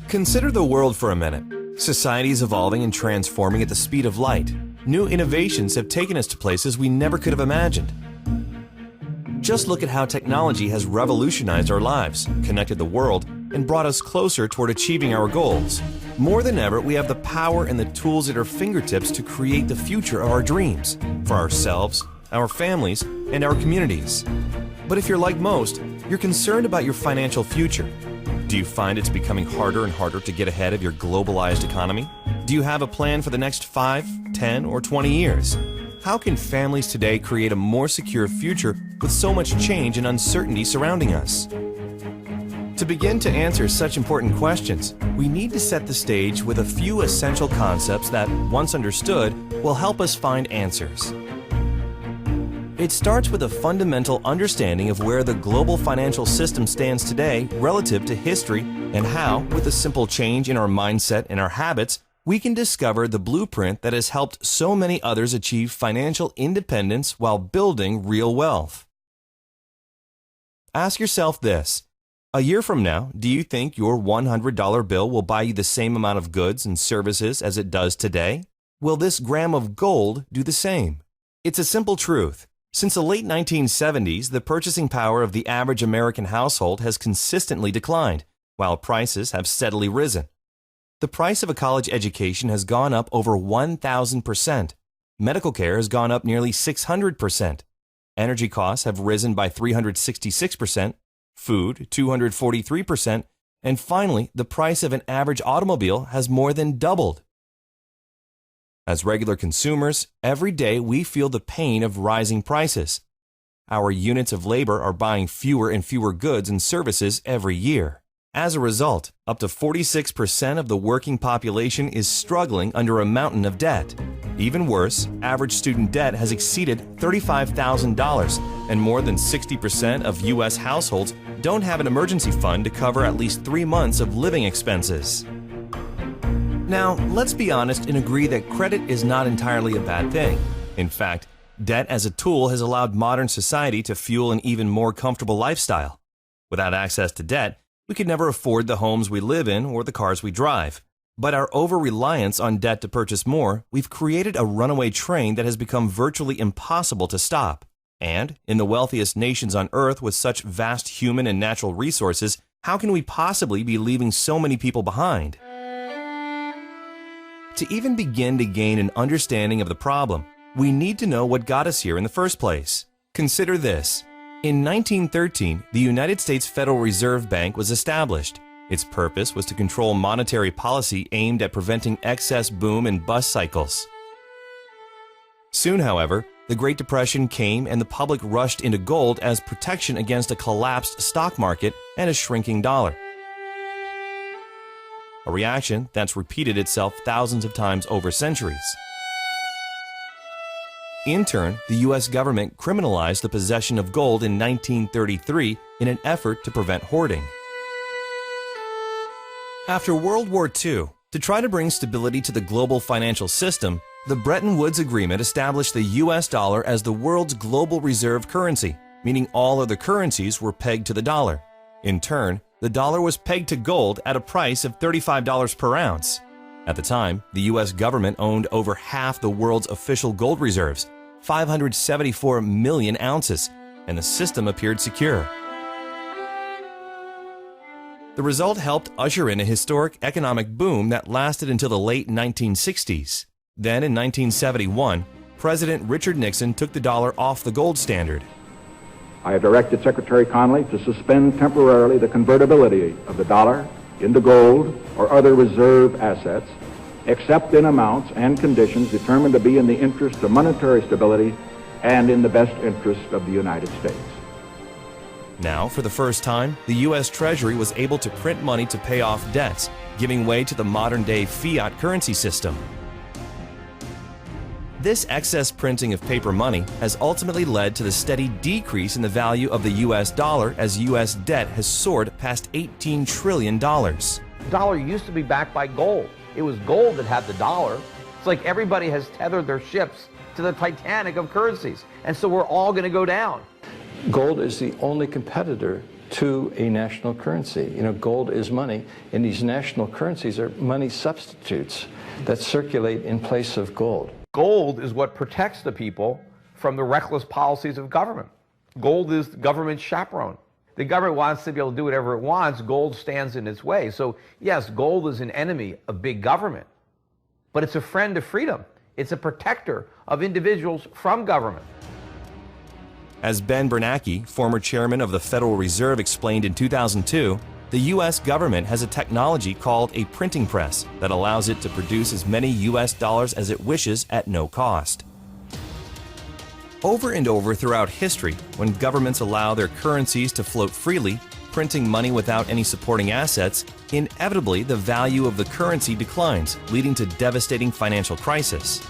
Consider the world for a minute. Society is evolving and transforming at the speed of light. New innovations have taken us to places we never could have imagined. Just look at how technology has revolutionized our lives, connected the world, and brought us closer toward achieving our goals. More than ever, we have the power and the tools at our fingertips to create the future of our dreams, for ourselves, our families, and our communities. But if you're like most, you're concerned about your financial future. Do you find it's becoming harder and harder to get ahead of your globalized economy? Do you have a plan for the next 5, 10, or 20 years? How can families today create a more secure future with so much change and uncertainty surrounding us? To begin to answer such important questions, we need to set the stage with a few essential concepts that, once understood, will help us find answers. It starts with a fundamental understanding of where the global financial system stands today relative to history and how, with a simple change in our mindset and our habits, we can discover the blueprint that has helped so many others achieve financial independence while building real wealth. Ask yourself this. A year from now, do you think your $100 bill will buy you the same amount of goods and services as it does today? Will this gram of gold do the same? It's a simple truth. Since the late 1970s, the purchasing power of the average American household has consistently declined, while prices have steadily risen. The price of a college education has gone up over 1,000%. Medical care has gone up nearly 600%. Energy costs have risen by 366%, food 243%, and finally, the price of an average automobile has more than doubled. As regular consumers, every day we feel the pain of rising prices. Our units of labor are buying fewer and fewer goods and services every year. As a result, up to 46% of the working population is struggling under a mountain of debt. Even worse, average student debt has exceeded $35,000, and more than 60% of U.S. households don't have an emergency fund to cover at least 3 months of living expenses. Now, let's be honest and agree that credit is not entirely a bad thing. In fact, debt as a tool has allowed modern society to fuel an even more comfortable lifestyle. Without access to debt, we could never afford the homes we live in or the cars we drive. But our over-reliance on debt to purchase more, we've created a runaway train that has become virtually impossible to stop. And, in the wealthiest nations on Earth with such vast human and natural resources, how can we possibly be leaving so many people behind? To even begin to gain an understanding of the problem, we need to know what got us here in the first place. Consider this. In 1913, the United States Federal Reserve Bank was established. Its purpose was to control monetary policy aimed at preventing excess boom and bust cycles. Soon, however, the Great Depression came and the public rushed into gold as protection against a collapsed stock market and a shrinking dollar. A reaction that's repeated itself thousands of times over centuries. In turn, the U.S. government criminalized the possession of gold in 1933 in an effort to prevent hoarding. After World War II, to try to bring stability to the global financial system, the Bretton Woods Agreement established the U.S. dollar as the world's global reserve currency, meaning all other currencies were pegged to the dollar. In turn, the dollar was pegged to gold at a price of $35 per ounce. At the time, the U.S. government owned over half the world's official gold reserves, 574 million ounces, and the system appeared secure. The result helped usher in a historic economic boom that lasted until the late 1960s. Then, in 1971, President Richard Nixon took the dollar off the gold standard. I have directed Secretary Connally to suspend temporarily the convertibility of the dollar into gold or other reserve assets, except in amounts and conditions determined to be in the interest of monetary stability and in the best interest of the United States. Now, for the first time, the U.S. Treasury was able to print money to pay off debts, giving way to the modern-day fiat currency system. This excess printing of paper money has ultimately led to the steady decrease in the value of the U.S. dollar as U.S. debt has soared past $18 trillion. The dollar used to be backed by gold. It was gold that had the dollar. It's like everybody has tethered their ships to the Titanic of currencies, and so we're all going to go down. Gold is the only competitor to a national currency. You know, gold is money, and these national currencies are money substitutes that circulate in place of gold. Gold is what protects the people from the reckless policies of government. Gold is the government's chaperone. The government wants to be able to do whatever it wants. Gold stands in its way. So yes, gold is an enemy of big government, but it's a friend of freedom. It's a protector of individuals from government. As Ben Bernanke, former chairman of the Federal Reserve, explained in 2002, the U.S. government has a technology called a printing press that allows it to produce as many U.S. dollars as it wishes at no cost. Over and over throughout history, when governments allow their currencies to float freely, printing money without any supporting assets, inevitably the value of the currency declines, leading to devastating financial crisis.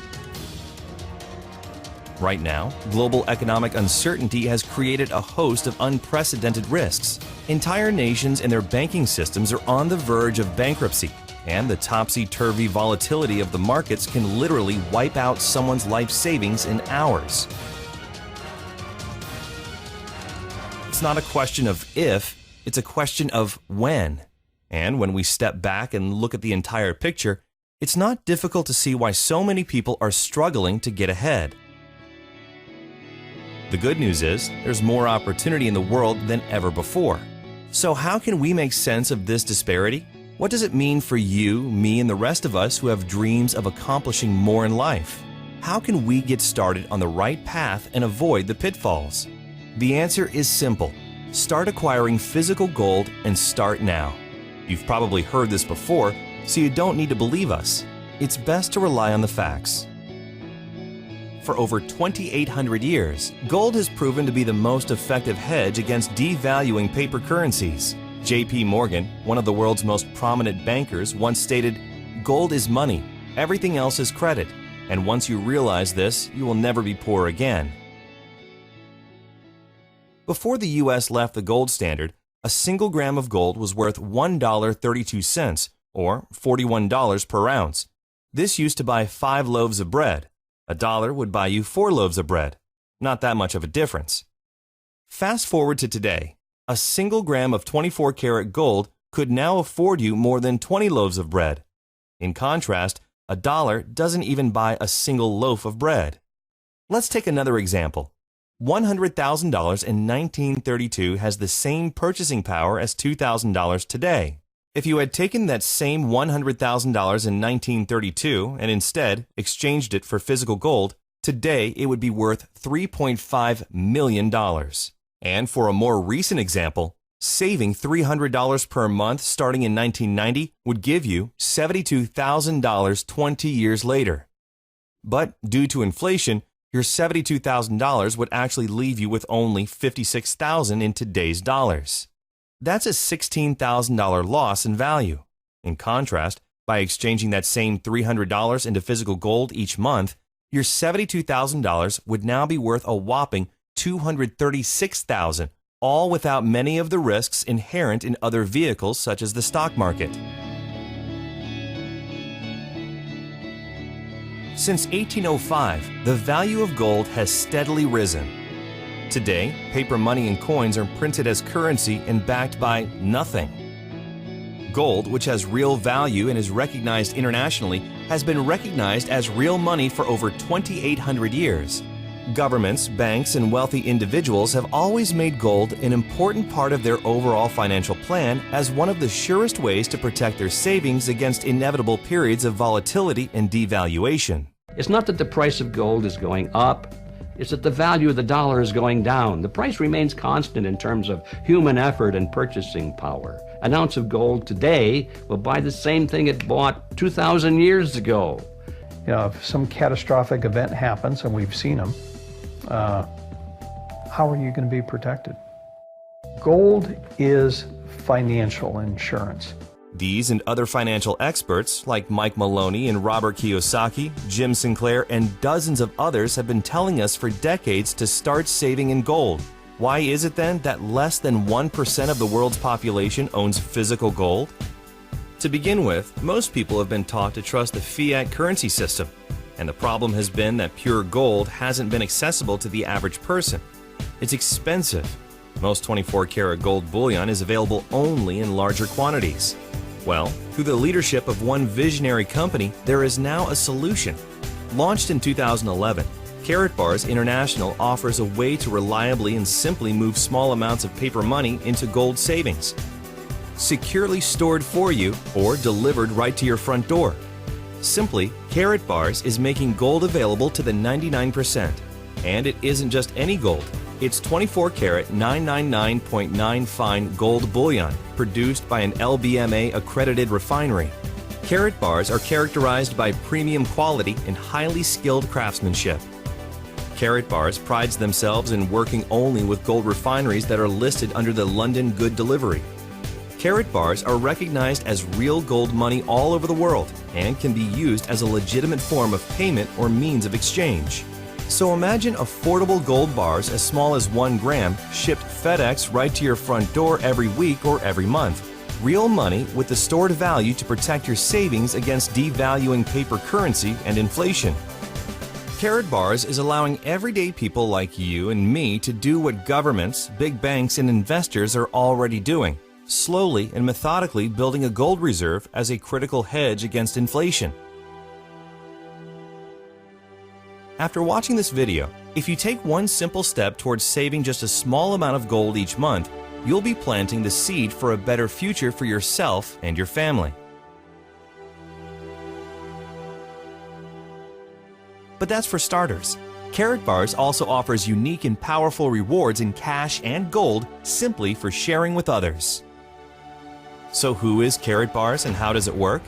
Right now, global economic uncertainty has created a host of unprecedented risks. Entire nations and their banking systems are on the verge of bankruptcy, and the topsy-turvy volatility of the markets can literally wipe out someone's life savings in hours. It's not a question of if, it's a question of when. And when we step back and look at the entire picture, it's not difficult to see why so many people are struggling to get ahead. The good news is, there's more opportunity in the world than ever before. So how can we make sense of this disparity? What does it mean for you, me, and the rest of us who have dreams of accomplishing more in life? How can we get started on the right path and avoid the pitfalls? The answer is simple. Start acquiring physical gold and start now. You've probably heard this before, so you don't need to believe us. It's best to rely on the facts. For over 2,800 years, gold has proven to be the most effective hedge against devaluing paper currencies. J.P. Morgan, one of the world's most prominent bankers, once stated, "Gold is money, everything else is credit, and once you realize this, you will never be poor again." Before the U.S. left the gold standard, a single gram of gold was worth $1.32, or $41 per ounce. This used to buy 5 loaves of bread. $1 would buy you 4 loaves of bread. Not that much of a difference. Fast forward to today. A single gram of 24-karat gold could now afford you more than 20 loaves of bread. In contrast, $1 doesn't even buy a single loaf of bread. Let's take another example. $100,000 in 1932 has the same purchasing power as $2,000 today. If you had taken that same $100,000 in 1932 and instead exchanged it for physical gold, today it would be worth $3.5 million. And for a more recent example, saving $300 per month starting in 1990 would give you $72,000 20 years later. But due to inflation, your $72,000 would actually leave you with only $56,000 in today's dollars. That's a $16,000 loss in value. In contrast, by exchanging that same $300 into physical gold each month, your $72,000 would now be worth a whopping $236,000, all without many of the risks inherent in other vehicles such as the stock market. Since 1805, the value of gold has steadily risen. Today, paper money and coins are printed as currency and backed by nothing. Gold, which has real value and is recognized internationally, has been recognized as real money for over 2,800 years. Governments, banks, and wealthy individuals have always made gold an important part of their overall financial plan as one of the surest ways to protect their savings against inevitable periods of volatility and devaluation. It's not that the price of gold is going up. It's that the value of the dollar is going down. The price remains constant in terms of human effort and purchasing power. An ounce of gold today will buy the same thing it bought 2,000 years ago. You know, if some catastrophic event happens, and we've seen them, how are you going to be protected? Gold is financial insurance. These and other financial experts like Mike Maloney and Robert Kiyosaki, Jim Sinclair, and dozens of others have been telling us for decades to start saving in gold. Why is it then that less than 1% of the world's population owns physical gold? To begin with, most people have been taught to trust the fiat currency system, and the problem has been that pure gold hasn't been accessible to the average person. It's expensive. Most 24-karat gold bullion is available only in larger quantities. Well, through the leadership of one visionary company, there is now a solution. Launched in 2011, Karatbars International offers a way to reliably and simply move small amounts of paper money into gold savings. Securely stored for you or delivered right to your front door. Simply, Karatbars is making gold available to the 99%. And it isn't just any gold. It's 24-karat 999.9 fine gold bullion produced by an LBMA accredited refinery. Karatbars are characterized by premium quality and highly skilled craftsmanship. Karatbars prides themselves in working only with gold refineries that are listed under the London Good Delivery. Karatbars are recognized as real gold money all over the world and can be used as a legitimate form of payment or means of exchange. So imagine affordable gold bars as small as 1 gram shipped FedEx right to your front door every week or every month. Real money with the stored value to protect your savings against devaluing paper currency and inflation. Karatbars is allowing everyday people like you and me to do what governments, big banks, and investors are already doing, slowly and methodically building a gold reserve as a critical hedge against inflation. After watching this video, if you take one simple step towards saving just a small amount of gold each month, you'll be planting the seed for a better future for yourself and your family. But that's for starters. Karatbars also offers unique and powerful rewards in cash and gold simply for sharing with others. So who is Karatbars and how does it work?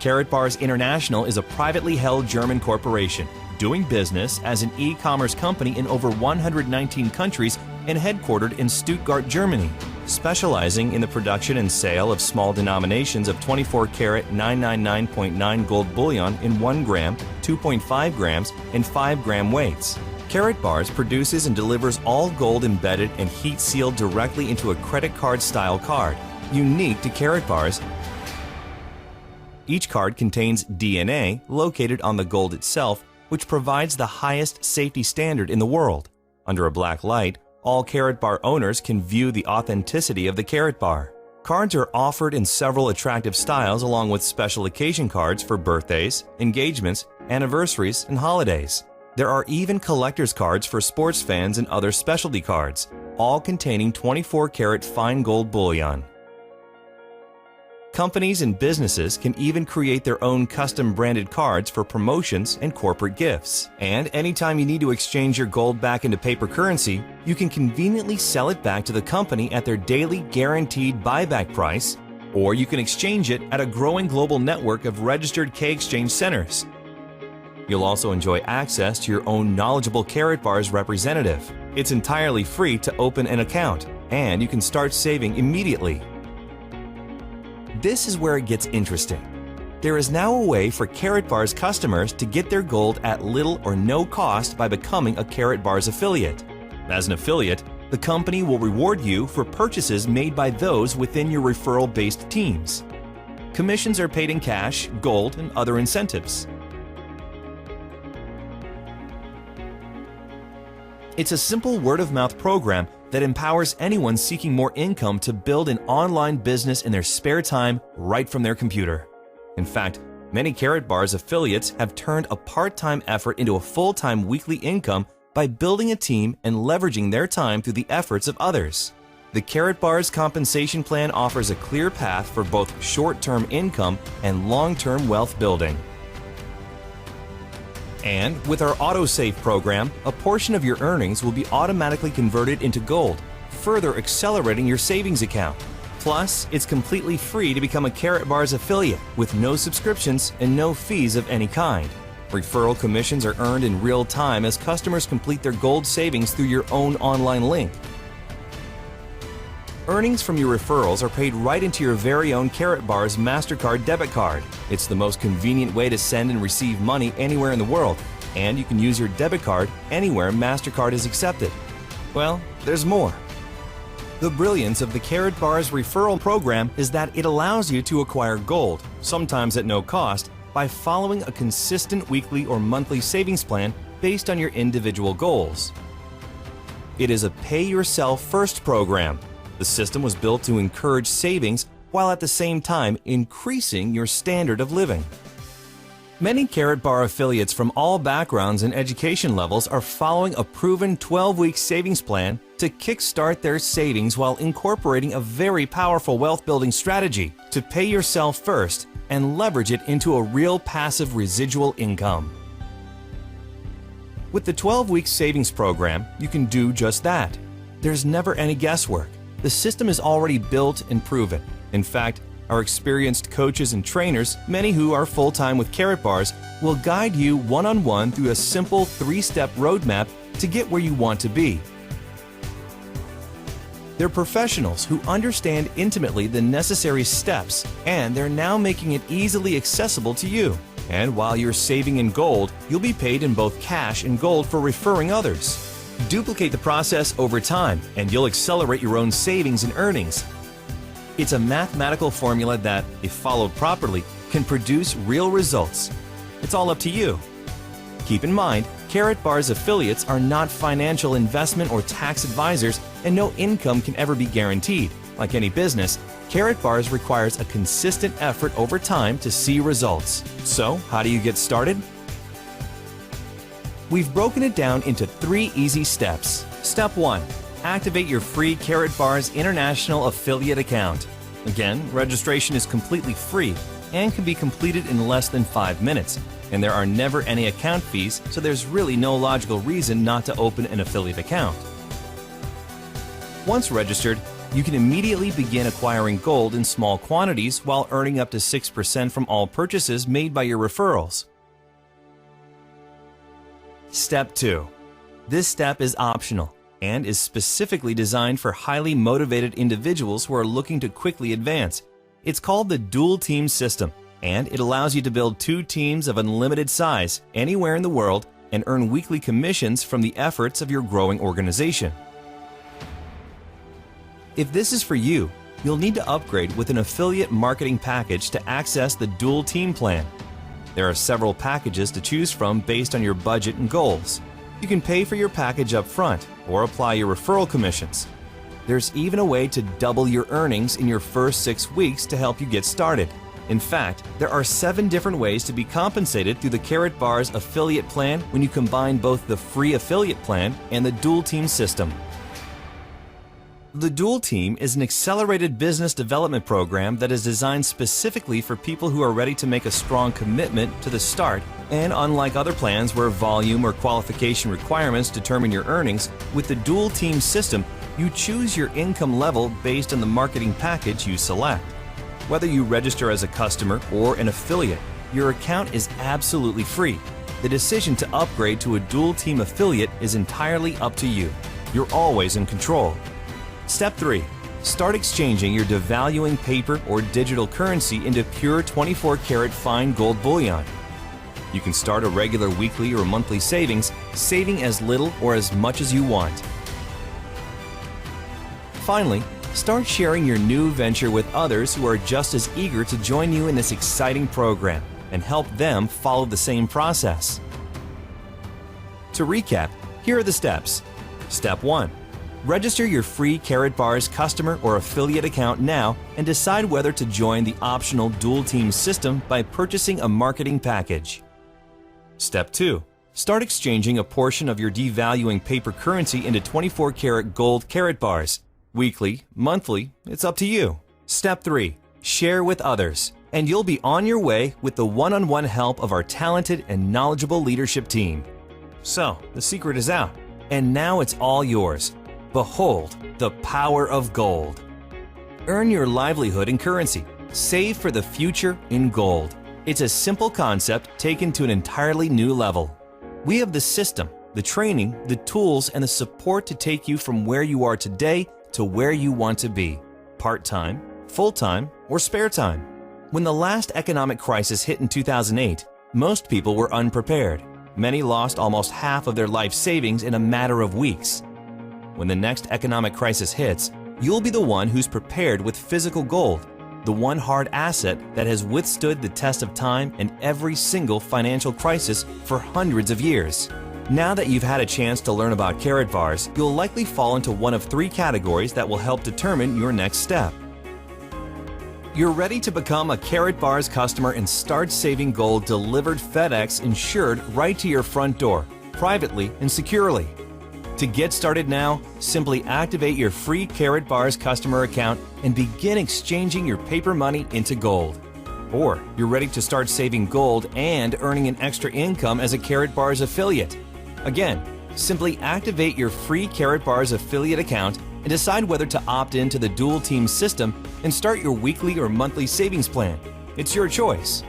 Karatbars International is a privately held German corporation doing business as an e-commerce company in over 119 countries and headquartered in Stuttgart, Germany, specializing in the production and sale of small denominations of 24-karat 999.9 gold bullion in 1 gram, 2.5 grams, and 5-gram weights. Karatbars produces and delivers all gold embedded and heat-sealed directly into a credit card-style card, unique to Karatbars. Each card contains DNA located on the gold itself, which provides the highest safety standard in the world. Under a black light, all Karatbar owners can view the authenticity of the Karatbar. Cards are offered in several attractive styles along with special occasion cards for birthdays, engagements, anniversaries, and holidays. There are even collector's cards for sports fans and other specialty cards, all containing 24-karat fine gold bullion. Companies and businesses can even create their own custom-branded cards for promotions and corporate gifts. And anytime you need to exchange your gold back into paper currency, you can conveniently sell it back to the company at their daily guaranteed buyback price, or you can exchange it at a growing global network of registered K-exchange centers. You'll also enjoy access to your own knowledgeable Karatbars representative. It's entirely free to open an account, and you can start saving immediately. This is where it gets interesting. There is now a way for Karatbars customers to get their gold at little or no cost by becoming a Karatbars affiliate. As an affiliate, the company will reward you for purchases made by those within your referral-based teams. Commissions are paid in cash, gold, and other incentives. It's a simple word-of-mouth program that empowers anyone seeking more income to build an online business in their spare time right from their computer. In fact, many Karatbars affiliates have turned a part-time effort into a full-time weekly income by building a team and leveraging their time through the efforts of others. The Karatbars compensation plan offers a clear path for both short-term income and long-term wealth building. And with our AutoSave program, a portion of your earnings will be automatically converted into gold, further accelerating your savings account. Plus, it's completely free to become a Karatbars affiliate with no subscriptions and no fees of any kind. Referral commissions are earned in real time as customers complete their gold savings through your own online link. Earnings from your referrals are paid right into your very own Karatbars MasterCard debit card. It's the most convenient way to send and receive money anywhere in the world, and you can use your debit card anywhere MasterCard is accepted. Well, there's more. The brilliance of the Karatbars referral program is that it allows you to acquire gold, sometimes at no cost, by following a consistent weekly or monthly savings plan based on your individual goals. It is a pay-yourself-first program. The system was built to encourage savings while at the same time increasing your standard of living. Many Karatbar affiliates from all backgrounds and education levels are following a proven 12-week savings plan to kickstart their savings while incorporating a very powerful wealth-building strategy to pay yourself first and leverage it into a real passive residual income. With the 12-week savings program, you can do just that. There's never any guesswork. The system is already built and proven. In fact, our experienced coaches and trainers, many who are full-time with Karatbars, will guide you one-on-one through a simple 3-step roadmap to get where you want to be. They're professionals who understand intimately the necessary steps, and they're now making it easily accessible to you. And while you're saving in gold, you'll be paid in both cash and gold for referring others. Duplicate the process over time, and you'll accelerate your own savings and earnings. It's a mathematical formula that, if followed properly, can produce real results. It's all up to you. Keep in mind, Karatbars affiliates are not financial investment or tax advisors, and no income can ever be guaranteed. Like any business, Karatbars requires a consistent effort over time to see results. So, how do you get started? We've broken it down into 3 easy steps. Step 1. Activate your free Karatbars International Affiliate account. Again, registration is completely free and can be completed in less than 5 minutes, and there are never any account fees, so there's really no logical reason not to open an affiliate account. Once registered, you can immediately begin acquiring gold in small quantities while earning up to 6% from all purchases made by your referrals. Step 2. This step is optional and is specifically designed for highly motivated individuals who are looking to quickly advance. It's called the dual team system, and it allows you to build 2 teams of unlimited size anywhere in the world and earn weekly commissions from the efforts of your growing organization. If this is for you, you'll need to upgrade with an affiliate marketing package to access the dual team plan. There are several packages to choose from based on your budget and goals. You can pay for your package up front or apply your referral commissions. There's even a way to double your earnings in your first 6 weeks to help you get started. In fact, there are 7 different ways to be compensated through the Karatbars affiliate plan when you combine both the free affiliate plan and the dual team system. The Dual Team is an accelerated business development program that is designed specifically for people who are ready to make a strong commitment to the start, and unlike other plans where volume or qualification requirements determine your earnings, with the Dual Team system, you choose your income level based on the marketing package you select. Whether you register as a customer or an affiliate, your account is absolutely free. The decision to upgrade to a Dual Team affiliate is entirely up to you. You're always in control. Step 3. Start exchanging your devaluing paper or digital currency into pure 24-karat fine gold bullion. You can start a regular weekly or monthly savings, saving as little or as much as you want. Finally, start sharing your new venture with others who are just as eager to join you in this exciting program and help them follow the same process. To recap, here are the steps. Step 1. Register your free Karatbars customer or affiliate account now and decide whether to join the optional Dual Team system by purchasing a marketing package. Step 2. Start exchanging a portion of your devaluing paper currency into 24-karat gold Karatbars. Weekly, monthly, it's up to you. Step 3. Share with others, and you'll be on your way with the one-on-one help of our talented and knowledgeable leadership team. So, the secret is out, and now it's all yours. Behold the power of gold. Earn your livelihood in currency. Save for the future in gold. It's a simple concept taken to an entirely new level. We have the system, the training, the tools, and the support to take you from where you are today to where you want to be. Part-time, full-time, or spare time. When the last economic crisis hit in 2008, most people were unprepared. Many lost almost half of their life savings in a matter of weeks. When the next economic crisis hits, you'll be the one who's prepared with physical gold, the one hard asset that has withstood the test of time and every single financial crisis for hundreds of years. Now that you've had a chance to learn about Karatbars, you'll likely fall into one of three categories that will help determine your next step. You're ready to become a Karatbars customer and start saving gold delivered FedEx insured right to your front door, privately and securely. To get started now, simply activate your free Karatbars customer account and begin exchanging your paper money into gold. Or you're ready to start saving gold and earning an extra income as a Karatbars affiliate. Again, simply activate your free Karatbars affiliate account and decide whether to opt into the dual team system and start your weekly or monthly savings plan. It's your choice.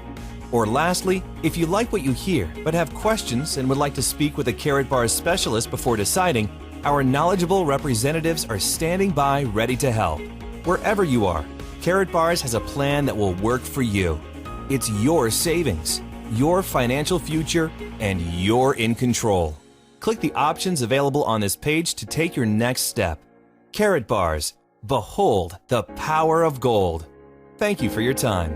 Or lastly, if you like what you hear but have questions and would like to speak with a Karatbars specialist before deciding, our knowledgeable representatives are standing by ready to help. Wherever you are, Karatbars has a plan that will work for you. It's your savings, your financial future, and you're in control. Click the options available on this page to take your next step. Karatbars, behold the power of gold. Thank you for your time.